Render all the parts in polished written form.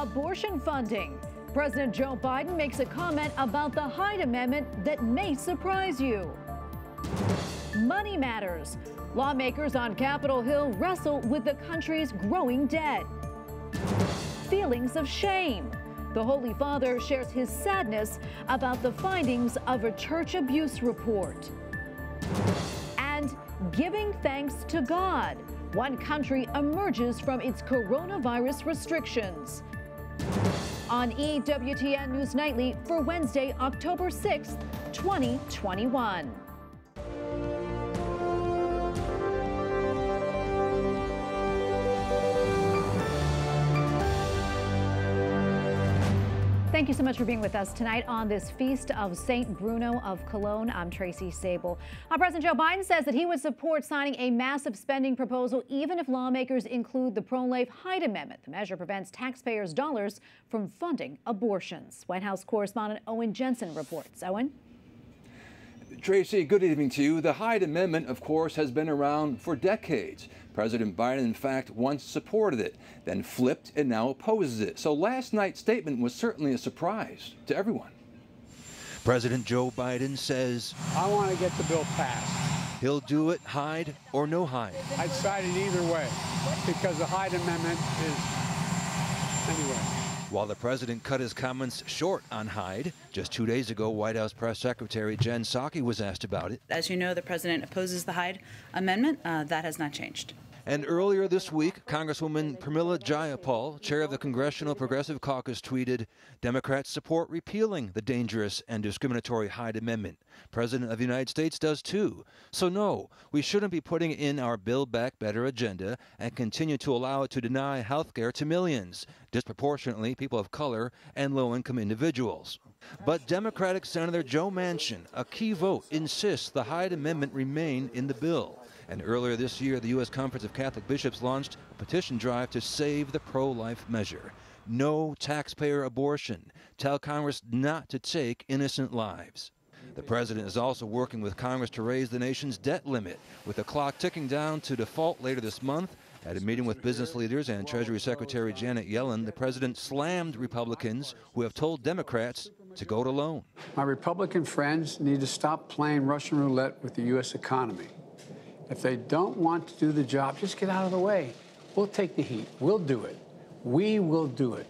Abortion funding. President Joe Biden makes a comment about the Hyde Amendment that may surprise you. Money matters. Lawmakers on Capitol Hill wrestle with the country's growing debt. Feelings of shame. The Holy Father shares his sadness about the findings of a church abuse report. And giving thanks to God. One country emerges from its coronavirus restrictions. On EWTN News Nightly for Wednesday, October 6th, 2021. Thank you so much for being with us tonight on this feast of St. Bruno of Cologne. I'm Tracy Sabol. President Joe Biden says that he would support signing a massive spending proposal even if lawmakers include the pro-life Hyde Amendment. The measure prevents taxpayers' dollars from funding abortions. White House correspondent Owen Jensen reports. Owen? Tracy, good evening to you. The Hyde Amendment, of course, has been around for decades. President Biden, in fact, once supported it, then flipped and now opposes it. So last night's statement was certainly a surprise to everyone. President Joe Biden says, I want to get the bill passed. He'll do it, Hyde or no Hyde. I'd side it either way because the Hyde Amendment is anyway. While the president cut his comments short on Hyde, just 2 days ago, White House Press Secretary Jen Psaki was asked about it. As you know, the president opposes the Hyde Amendment. That has not changed. And earlier this week, Congresswoman Pramila Jayapal, chair of the Congressional Progressive Caucus, tweeted, Democrats support repealing the dangerous and discriminatory Hyde Amendment. President of the United States does too. So no, we shouldn't be putting in our Build Back Better agenda and continue to allow it to deny health care to millions, disproportionately people of color and low-income individuals. But Democratic Senator Joe Manchin, a key vote, insists the Hyde Amendment remain in the bill. And earlier this year, the U.S. Conference of Catholic Bishops launched a petition drive to save the pro-life measure. No taxpayer abortion. Tell Congress not to take innocent lives. The president is also working with Congress to raise the nation's debt limit, with the clock ticking down to default later this month. At a meeting with business leaders and Treasury Secretary Janet Yellen, the president slammed Republicans who have told Democrats to go it alone. My Republican friends need to stop playing Russian roulette with the U.S. economy. If they don't want to do the job, just get out of the way. We'll take the heat. We'll do it. We will do it.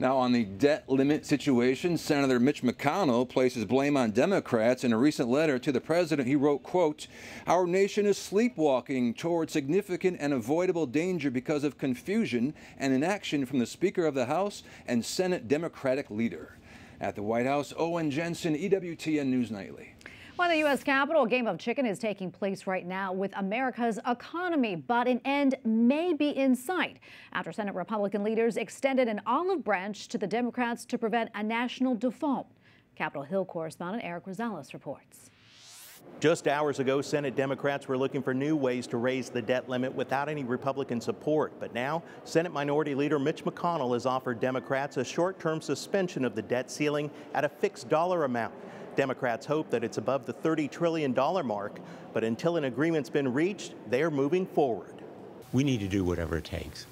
Now, on the debt limit situation, Senator Mitch McConnell places blame on Democrats. In a recent letter to the president, he wrote, quote, our nation is sleepwalking toward significant and avoidable danger because of confusion and inaction from the Speaker of the House and Senate Democratic leader. At the White House, Owen Jensen, EWTN News Nightly. Well, the U.S. Capitol, a game of chicken is taking place right now with America's economy, but an end may be in sight after Senate Republican leaders extended an olive branch to the Democrats to prevent a national default. Capitol Hill correspondent Eric Rosales reports. Just hours ago, Senate Democrats were looking for new ways to raise the debt limit without any Republican support. But now, Senate Minority Leader Mitch McConnell has offered Democrats a short-term suspension of the debt ceiling at a fixed dollar amount. Democrats hope that it's above the $30 trillion mark, but until an agreement's been reached, they're moving forward. We need to do whatever it takes.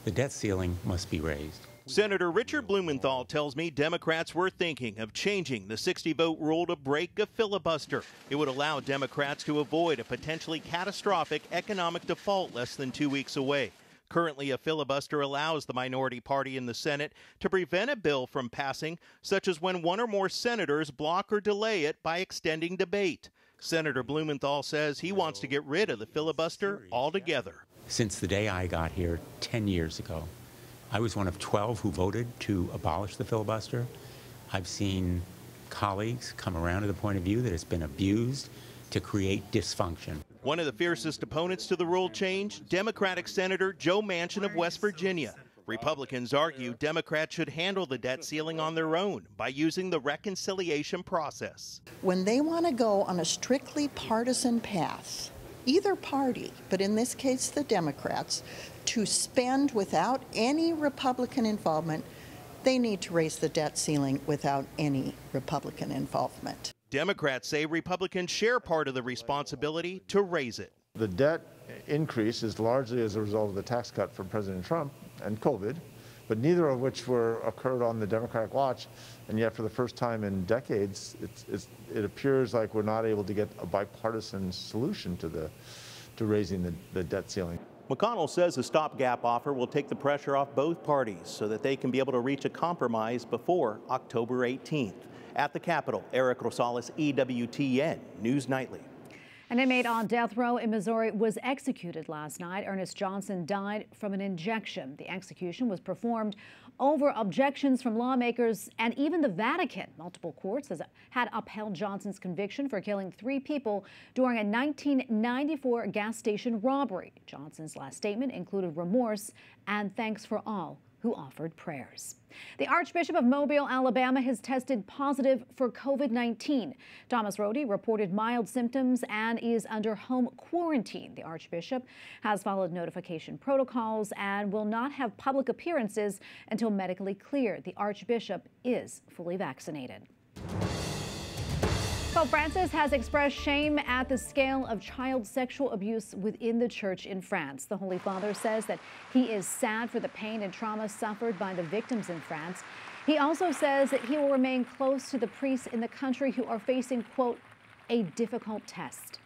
The debt ceiling must be raised. Senator Richard Blumenthal tells me Democrats were thinking of changing the 60-vote rule to break a filibuster. It would allow Democrats to avoid a potentially catastrophic economic default less than 2 weeks away. Currently, a filibuster allows the minority party in the Senate to prevent a bill from passing, such as when one or more senators block or delay it by extending debate. Senator Blumenthal says he wants to get rid of the filibuster altogether. Since the day I got here 10 years ago, I was one of 12 who voted to abolish the filibuster. I've seen colleagues come around to the point of view that it's been abused to create dysfunction. One of the fiercest opponents to the rule change, Democratic Senator Joe Manchin of West Virginia. Republicans argue Democrats should handle the debt ceiling on their own by using the reconciliation process. When they want to go on a strictly partisan path, either party, but in this case the Democrats, to spend without any Republican involvement, they need to raise the debt ceiling without any Republican involvement. Democrats say Republicans share part of the responsibility to raise it. The debt increase is largely as a result of the tax cut from President Trump and COVID. but neither of which occurred on the Democratic watch. And yet, for the first time in decades, it appears like we're not able to get a bipartisan solution to raising the debt ceiling. McConnell says the stopgap offer will take the pressure off both parties so that they can be able to reach a compromise before October 18th. At the Capitol, Eric Rosales, EWTN News Nightly. An inmate on death row in Missouri was executed last night. Ernest Johnson died from an injection. The execution was performed over objections from lawmakers and even the Vatican. Multiple courts had upheld Johnson's conviction for killing 3 people during a 1994 gas station robbery. Johnson's last statement included remorse and thanks for all who offered prayers. The Archbishop of Mobile, Alabama, has tested positive for COVID-19. Thomas Rhodey reported mild symptoms and is under home quarantine. The Archbishop has followed notification protocols and will not have public appearances until medically cleared. The Archbishop is fully vaccinated. Pope Francis has expressed shame at the scale of child sexual abuse within the church in France. The Holy Father says that he is sad for the pain and trauma suffered by the victims in France. He also says that he will remain close to the priests in the country who are facing, quote, a difficult test.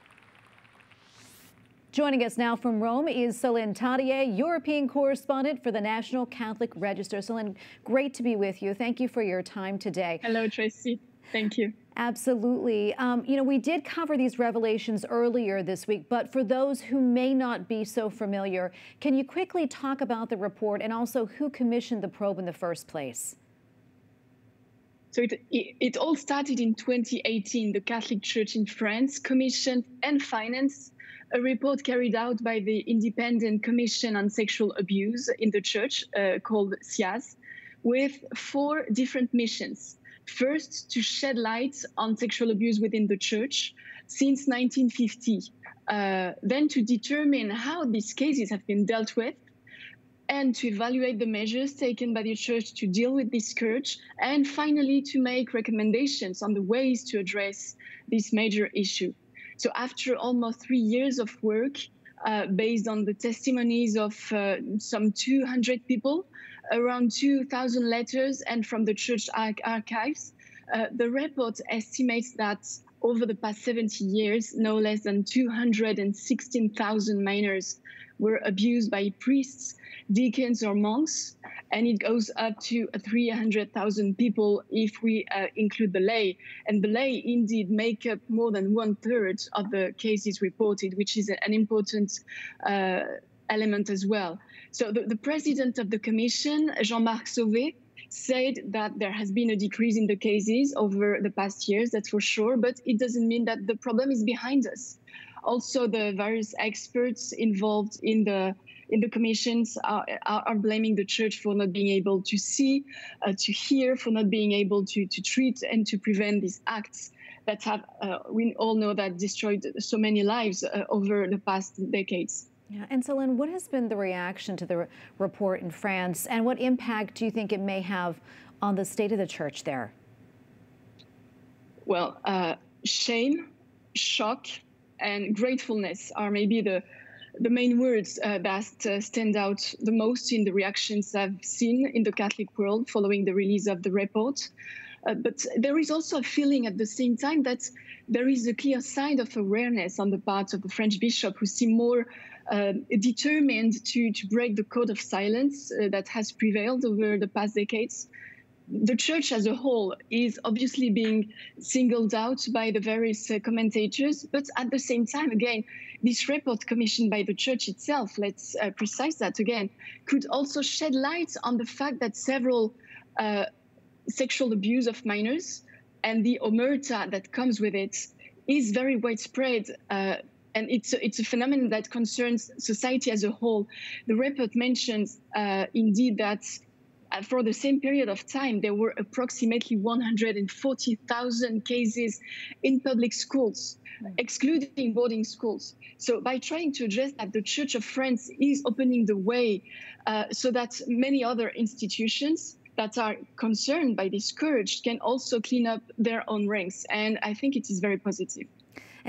Joining us now from Rome is Céline Tadier, European correspondent for the National Catholic Register. Céline, great to be with you. Thank you for your time today. Hello, Tracy. Thank you. Absolutely. We did cover these revelations earlier this week, but for those who may not be so familiar, can you quickly talk about the report and also who commissioned the probe in the first place? So it all started in 2018. The Catholic Church in France commissioned and financed a report carried out by the Independent Commission on Sexual Abuse in the Church, called CIAS, with 4 different missions. First, to shed light on sexual abuse within the Church since 1950. Then to determine how these cases have been dealt with, and to evaluate the measures taken by the Church to deal with this scourge, and finally to make recommendations on the ways to address this major issue. So after almost 3 years of work, based on the testimonies of some 200 people, around 2,000 letters, and from the church archives, the report estimates that over the past 70 years, no less than 216,000 minors were abused by priests, deacons, or monks, and it goes up to 300,000 people if we include the lay. And the lay indeed make up more than 1/3 of the cases reported, which is an important element as well. So the president of the commission, Jean-Marc Sauvé, said that there has been a decrease in the cases over the past years, that's for sure, but it doesn't mean that the problem is behind us. Also, the various experts involved in the commissions are blaming the church for not being able to see, to hear, for not being able to treat and to prevent these acts that have, we all know, that destroyed so many lives over the past decades. Yeah, and Céline, what has been the reaction to the report in France, and what impact do you think it may have on the state of the church there? Well, shame, shock, and gratefulness are maybe the main words that stand out the most in the reactions I've seen in the Catholic world following the release of the report. But there is also a feeling at the same time that there is a clear sign of awareness on the part of the French bishop, who seem more determined to break the code of silence that has prevailed over the past decades. The church as a whole is obviously being singled out by the various commentators, but at the same time, again, this report commissioned by the church itself, let's precise that again, could also shed light on the fact that several sexual abuse of minors and the omerta that comes with it is very widespread. And it's a phenomenon that concerns society as a whole. The report mentions indeed that for the same period of time, there were approximately 140,000 cases in public schools, excluding boarding schools. So by trying to address that, the Church of France is opening the way so that many other institutions that are concerned by this scourge can also clean up their own ranks. And I think it is very positive.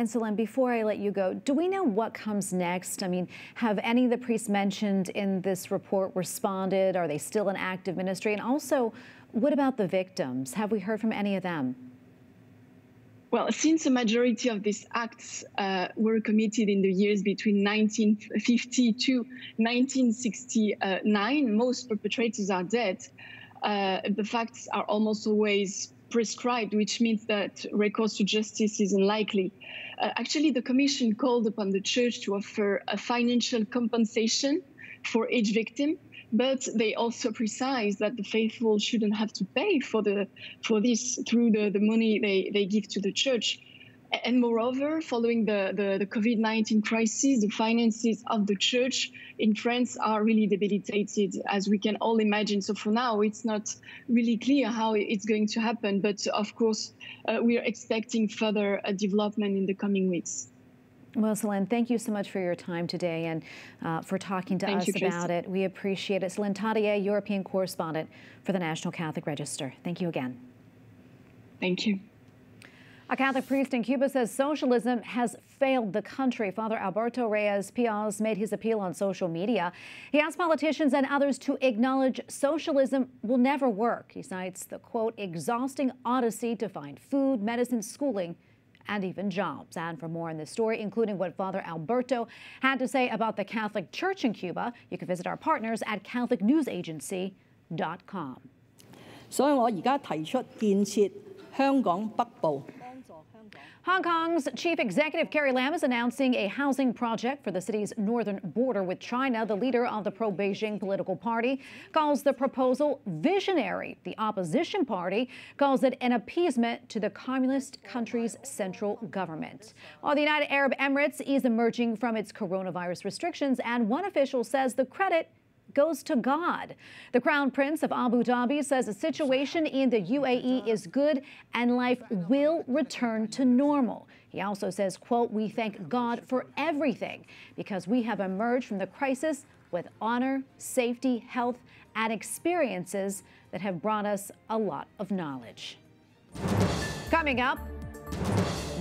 And Celine, before I let you go, do we know what comes next? I mean, have any of the priests mentioned in this report responded? Are they still in active ministry? And also, what about the victims? Have we heard from any of them? Well, since a majority of these acts were committed in the years between 1950 to 1969, most perpetrators are dead. The facts are almost always prescribed, which means that recourse to justice is unlikely. Actually, the Commission called upon the Church to offer a financial compensation for each victim, but they also precise that the faithful shouldn't have to pay for this through the money they give to the Church. And moreover, following the COVID-19 crisis, the finances of the Church in France are really debilitated, as we can all imagine. So for now, it's not really clear how it's going to happen. But of course, we are expecting further development in the coming weeks. Well, Celine, thank you so much for your time today and for talking to us about it. We appreciate it. Celine Tadier, European correspondent for the National Catholic Register. Thank you again. Thank you. A Catholic priest in Cuba says socialism has failed the country. Father Alberto Reyes-Piaz made his appeal on social media. He asked politicians and others to acknowledge socialism will never work. He cites the, quote, exhausting odyssey to find food, medicine, schooling, and even jobs. And for more on this story, including what Father Alberto had to say about the Catholic Church in Cuba, you can visit our partners at catholicnewsagency.com. 所以我而家提出建設香港北部。 Hong Kong's Chief Executive Carrie Lam is announcing a housing project for the city's northern border with China. The leader of the pro-Beijing political party calls the proposal visionary. The opposition party calls it an appeasement to the communist country's central government. While the United Arab Emirates is emerging from its coronavirus restrictions, and one official says the credit goes to God. The Crown Prince of Abu Dhabi says the situation in the UAE is good and life will return to normal. He also says, quote, we thank God for everything because we have emerged from the crisis with honor, safety, health, and experiences that have brought us a lot of knowledge. Coming up,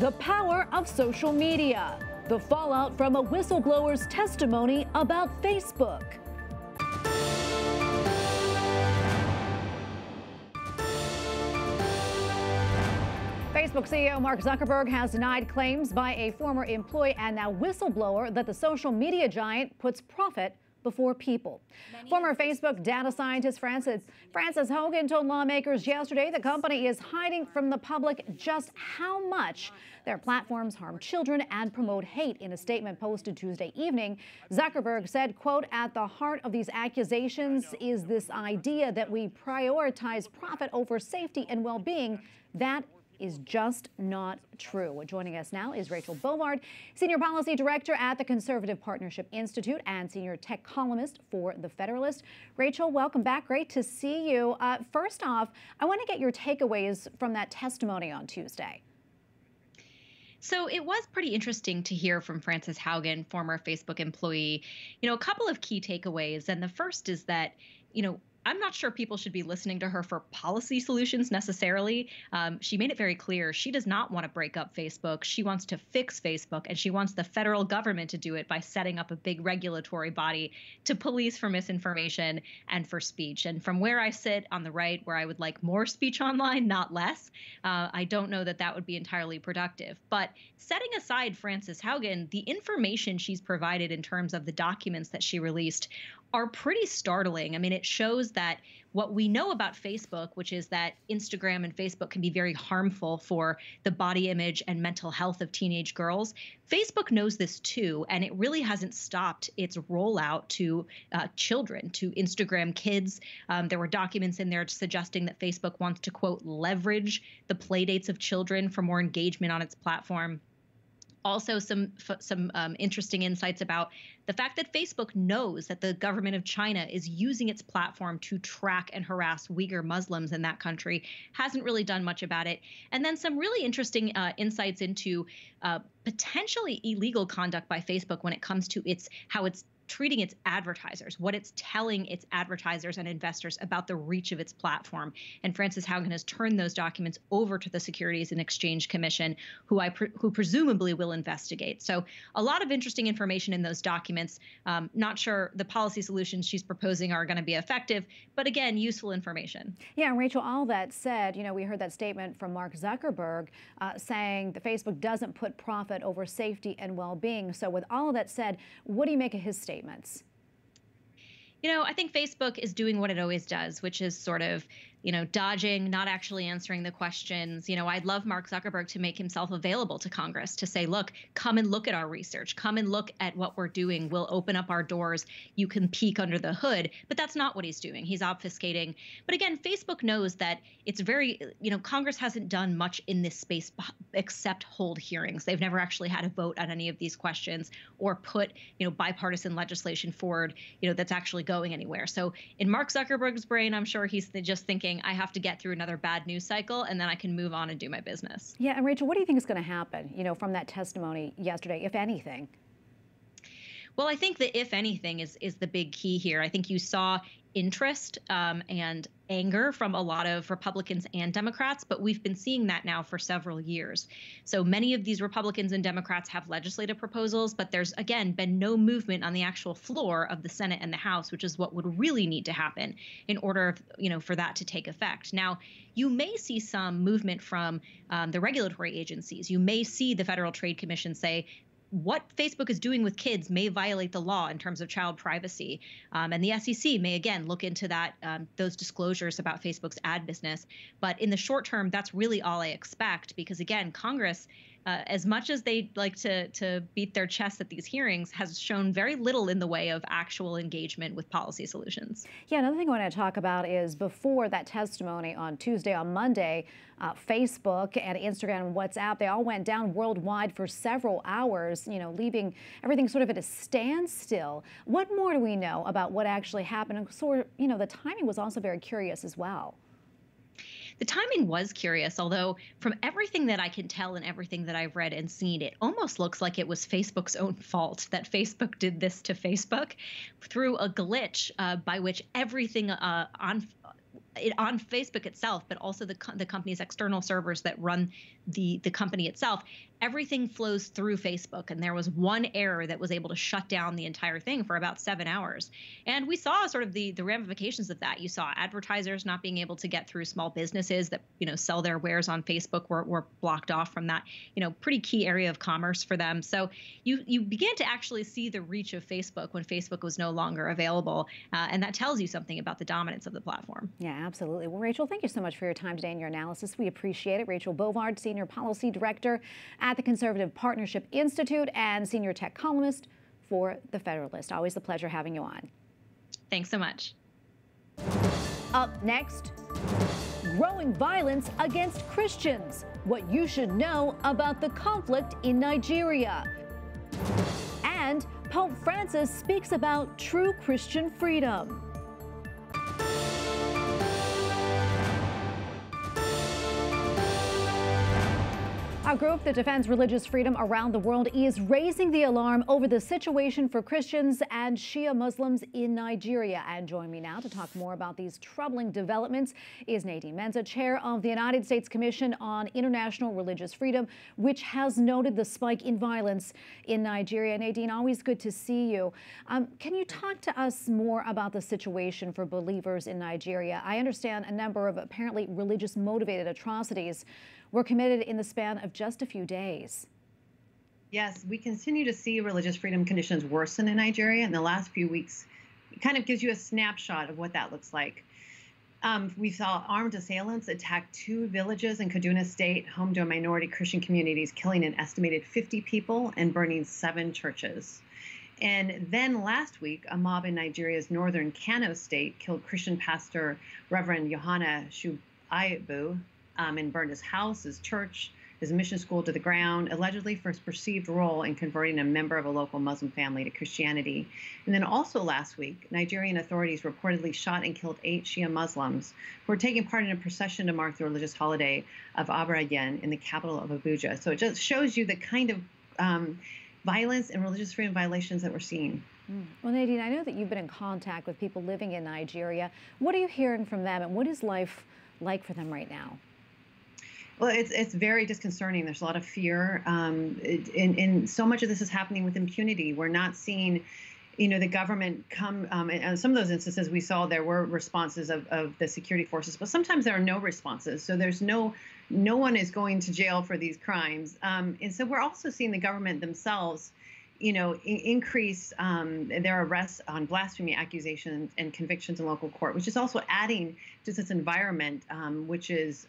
the power of social media, the fallout from a whistleblower's testimony about Facebook. Facebook CEO Mark Zuckerberg has denied claims by a former employee and now whistleblower that the social media giant puts profit before people. Former Facebook data scientist Frances Haugen told lawmakers yesterday the company is hiding from the public just how much their platforms harm children and promote hate. In a statement posted Tuesday evening, Zuckerberg said, quote, at the heart of these accusations is this idea that we prioritize profit over safety and well-being. That is just not true. Joining us now is Rachel Bovard, Senior Policy Director at the Conservative Partnership Institute and Senior Tech Columnist for the Federalist. Rachel, welcome back. Great to see you. First off, I want to get your takeaways from that testimony on Tuesday. So it was pretty interesting to hear from Frances Haugen, former Facebook employee, a couple of key takeaways. And the first is that, I'm not sure people should be listening to her for policy solutions necessarily. She made it very clear she does not want to break up Facebook. She wants to fix Facebook, and she wants the federal government to do it by setting up a big regulatory body to police for misinformation and for speech. And from where I sit on the right, where I would like more speech online, not less, I don't know that that would be entirely productive. But setting aside Frances Haugen, the information she's provided in terms of the documents that she released are pretty startling. I mean, it shows that what we know about Facebook, which is that Instagram and Facebook can be very harmful for the body image and mental health of teenage girls. Facebook knows this too, and it really hasn't stopped its rollout to children, to Instagram kids. There were documents in there suggesting that Facebook wants to, quote, leverage the playdates of children for more engagement on its platform. Also, some interesting insights about the fact that Facebook knows that the government of China is using its platform to track and harass Uyghur Muslims in that country, hasn't really done much about it. And then some really interesting insights into potentially illegal conduct by Facebook when it comes to how it's treating its advertisers, what it's telling its advertisers and investors about the reach of its platform. And Frances Haugen has turned those documents over to the Securities and Exchange Commission, who presumably will investigate. So a lot of interesting information in those documents. Not sure the policy solutions she's proposing are going to be effective, but again, useful information. Yeah, and Rachel, all that said, we heard that statement from Mark Zuckerberg saying that Facebook doesn't put profit over safety and well-being. So with all of that said, what do you make of his statements? I think Facebook is doing what it always does, which is sort of, dodging, not actually answering the questions. I'd love Mark Zuckerberg to make himself available to Congress to say, look, come and look at our research. Come and look at what we're doing. We'll open up our doors. You can peek under the hood. But that's not what he's doing. He's obfuscating. But again, Facebook knows that it's very, Congress hasn't done much in this space except hold hearings. They've never actually had a vote on any of these questions or put, bipartisan legislation forward, that's actually going anywhere. So in Mark Zuckerberg's brain, I'm sure he's just thinking, I have to get through another bad news cycle and then I can move on and do my business. Yeah, and Rachel, what do you think is going to happen, from that testimony yesterday, if anything? Well, I think that if anything is the big key here. I think you saw interest and anger from a lot of Republicans and Democrats, but we've been seeing that now for several years. So many of these Republicans and Democrats have legislative proposals, but there's, again, been no movement on the actual floor of the Senate and the House, which is what would really need to happen in order, for that to take effect. Now, you may see some movement from the regulatory agencies. You may see the Federal Trade Commission say, what Facebook is doing with kids may violate the law in terms of child privacy. And the SEC may, again, look into that, those disclosures about Facebook's ad business. But in the short term, that's really all I expect, because, again, Congress, as much as they like to beat their chest at these hearings, has shown very little in the way of actual engagement with policy solutions. Yeah, another thing I want to talk about is before that testimony on Tuesday, on Monday, Facebook and Instagram and WhatsApp, they all went down worldwide for several hours, leaving everything sort of at a standstill. What more do we know about what actually happened? And sort of, the timing was also very curious as well. The timing was curious, although from everything that I can tell and everything that I've read and seen, it almost looks like it was Facebook's own fault that Facebook did this to Facebook through a glitch by which everything on Facebook itself, but also the company's external servers that run the company itself, everything flows through Facebook. And there was one error that was able to shut down the entire thing for about 7 hours. And we saw sort of the ramifications of that. You saw advertisers not being able to get through, small businesses that, sell their wares on Facebook were blocked off from that, pretty key area of commerce for them. So you began to actually see the reach of Facebook when Facebook was no longer available. And that tells you something about the dominance of the platform. Yeah, absolutely. Well, Rachel, thank you so much for your time today and your analysis. We appreciate it. Rachel Bovard, Senior Policy Director at the Conservative Partnership Institute and Senior Tech Columnist for the Federalist. Always a pleasure having you on. Thanks so much. Up next, growing violence against Christians. What you should know about the conflict in Nigeria. And Pope Francis speaks about true Christian freedom. A group that defends religious freedom around the world is raising the alarm over the situation for Christians and Shia Muslims in Nigeria. And join me now to talk more about these troubling developments is Nadine Menza, chair of the United States Commission on International Religious Freedom, which has noted the spike in violence in Nigeria. Nadine, always good to see you. Can you talk to us more about the situation for believers in Nigeria? I understand a number of apparently religious motivated atrocities were committed in the span of just a few days. Yes, we continue to see religious freedom conditions worsen in Nigeria in the last few weeks. It kind of gives you a snapshot of what that looks like. We saw armed assailants attack 2 villages in Kaduna State, home to minority Christian communities, killing an estimated 50 people and burning 7 churches. And then last week, a mob in Nigeria's northern Kano State killed Christian pastor Reverend Yohana Shuaibu and burned his house, his church, his mission school to the ground, allegedly for his perceived role in converting a member of a local Muslim family to Christianity. And then also last week, Nigerian authorities reportedly shot and killed 8 Shia Muslims who were taking part in a procession to mark the religious holiday of Abarayen in the capital of Abuja. So it just shows you the kind of violence and religious freedom violations that we're seeing. Well, Nadine, I know that you've been in contact with people living in Nigeria. What are you hearing from them, and what is life like for them right now? Well, it's very disconcerting. There's a lot of fear, and so much of this is happening with impunity. We're not seeing, the government come, and some of those instances we saw there were responses of the security forces, but sometimes there are no responses. So there's no one is going to jail for these crimes, and so we're also seeing the government themselves, increase their arrests on blasphemy accusations and convictions in local court, which is also adding to this environment, which is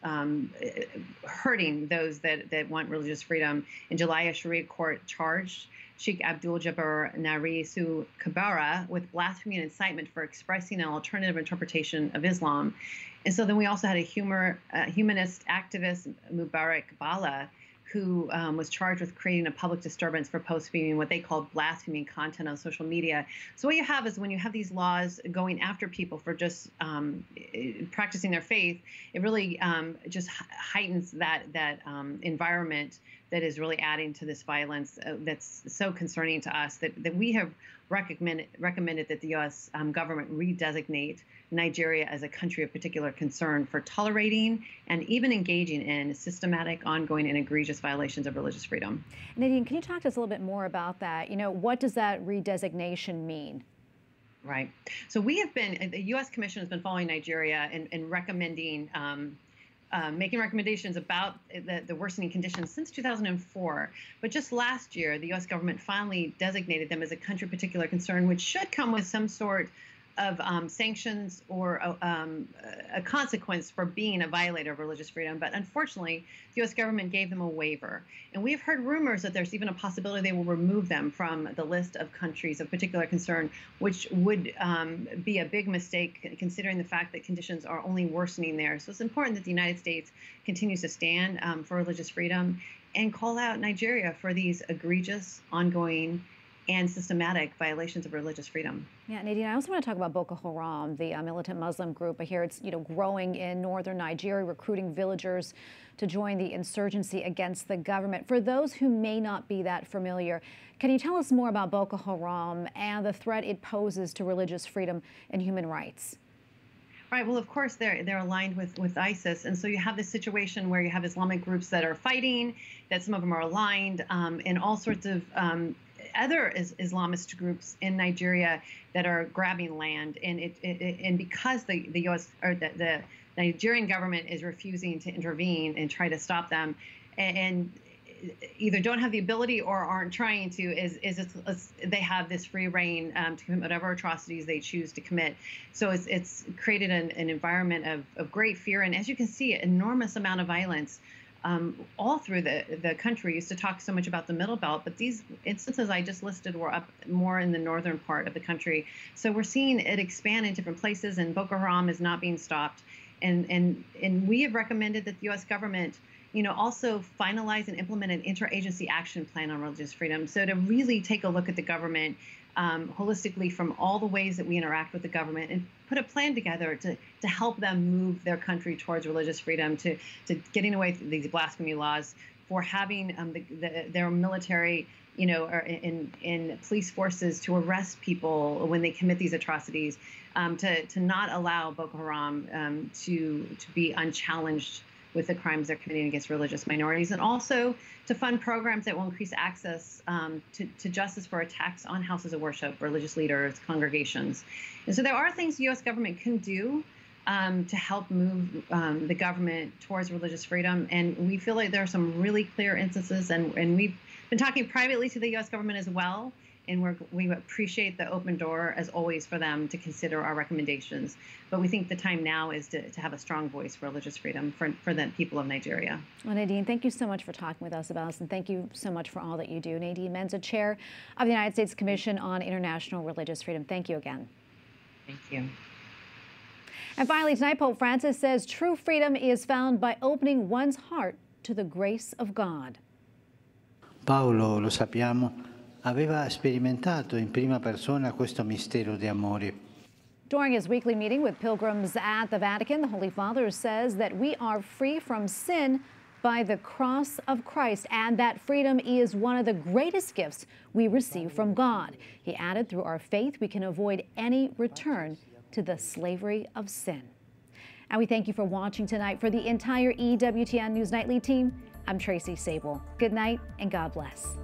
hurting those that want religious freedom. In July, a Sharia court charged Sheikh Abdul Jabbar Narisu Kabara with blasphemy and incitement for expressing an alternative interpretation of Islam. And so then we also had a humanist activist, Mubarak Bala, who was charged with creating a public disturbance for posting what they called blaspheming content on social media. So what you have is when you have these laws going after people for just practicing their faith, it really just heightens that environment that is really adding to this violence that's so concerning to us that we have recommended that the U.S. Government redesignate Nigeria as a country of particular concern for tolerating and even engaging in systematic, ongoing, and egregious violations of religious freedom. Nadine, can you talk to us a little bit more about that? What does that redesignation mean? Right. So the U.S. Commission has been following Nigeria and recommending, making recommendations about the worsening conditions since 2004. But just last year, the U.S. government finally designated them as a country of particular concern, which should come with some sort of sanctions or a consequence for being a violator of religious freedom. But unfortunately, the U.S. government gave them a waiver. And we've heard rumors that there's even a possibility they will remove them from the list of countries of particular concern, which would be a big mistake considering the fact that conditions are only worsening there. So it's important that the United States continues to stand for religious freedom and call out Nigeria for these egregious, ongoing, and systematic violations of religious freedom. Yeah, Nadine, I also want to talk about Boko Haram, the militant Muslim group. I hear it's growing in northern Nigeria, recruiting villagers to join the insurgency against the government. For those who may not be that familiar, can you tell us more about Boko Haram and the threat it poses to religious freedom and human rights? Right. Well, of course, they're aligned with ISIS. And so you have this situation where you have Islamic groups that are fighting, that some of them are aligned, and all sorts of other Islamist groups in Nigeria that are grabbing land. And because the U.S. or the Nigerian government is refusing to intervene and try to stop them, and either don't have the ability or aren't trying to, they have this free reign to commit whatever atrocities they choose to commit. So it's created an environment of great fear. And as you can see, an enormous amount of violence all through the country. We used to talk so much about the Middle Belt, but these instances I just listed were up more in the northern part of the country. So we're seeing it expand in different places, and Boko Haram is not being stopped. And we have recommended that the U.S. government also finalize and implement an interagency action plan on religious freedom. So to really take a look at the government holistically from all the ways that we interact with the government and put a plan together to help them move their country towards religious freedom, to getting away from these blasphemy laws, for having their military, or in police forces to arrest people when they commit these atrocities, to not allow Boko Haram to be unchallenged with the crimes they're committing against religious minorities, and also to fund programs that will increase access to justice for attacks on houses of worship, religious leaders, congregations. And so there are things the U.S. government can do to help move the government towards religious freedom. And we feel like there are some really clear instances, and we've been talking privately to the U.S. government as well. And we appreciate the open door, as always, for them to consider our recommendations. But we think the time now is to have a strong voice for religious freedom for the people of Nigeria. Well, Nadine, thank you so much for talking with us about this, and thank you so much for all that you do. Nadine Menza, Chair of the United States Commission on International Religious Freedom. Thank you again. Thank you. And finally, tonight, Pope Francis says true freedom is found by opening one's heart to the grace of God. Paolo, lo sappiamo, aveva sperimentato in prima persona questo mistero di amore. During his weekly meeting with pilgrims at the Vatican, the Holy Father says that we are free from sin by the cross of Christ, and that freedom is one of the greatest gifts we receive from God. He added, through our faith, we can avoid any return to the slavery of sin. And we thank you for watching tonight. For the entire EWTN News Nightly team, I'm Tracy Sabol. Good night and God bless.